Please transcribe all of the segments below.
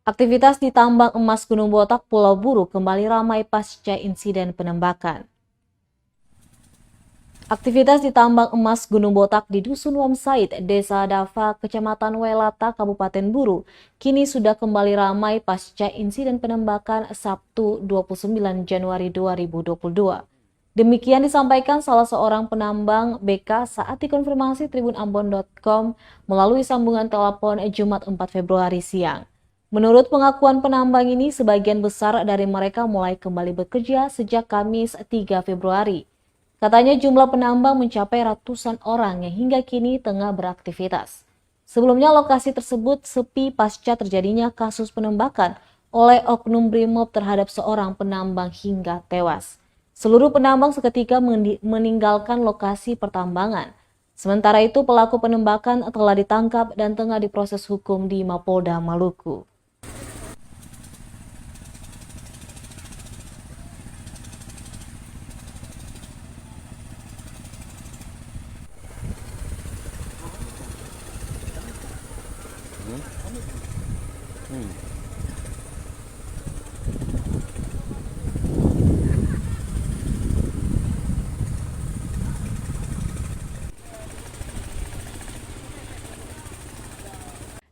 Aktivitas di tambang emas Gunung Botak, Pulau Buru kembali ramai pasca insiden penembakan. Aktivitas di tambang emas Gunung Botak di Dusun Wamsait, Desa Dava, Kecamatan Welata, Kabupaten Buru, kini sudah kembali ramai pasca insiden penembakan Sabtu 29 Januari 2022. Demikian disampaikan salah seorang penambang BK saat dikonfirmasi tribunambon.com melalui sambungan telepon Jumat 4 Februari siang. Menurut pengakuan penambang ini, sebagian besar dari mereka mulai kembali bekerja sejak Kamis 3 Februari. Katanya jumlah penambang mencapai ratusan orang yang hingga kini tengah beraktivitas. Sebelumnya lokasi tersebut sepi pasca terjadinya kasus penembakan oleh oknum Brimob terhadap seorang penambang hingga tewas. Seluruh penambang seketika meninggalkan lokasi pertambangan. Sementara itu pelaku penembakan telah ditangkap dan tengah diproses hukum di Mapolda Maluku.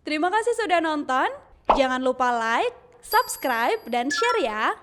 Terima kasih sudah nonton. Jangan lupa like, subscribe, dan share ya.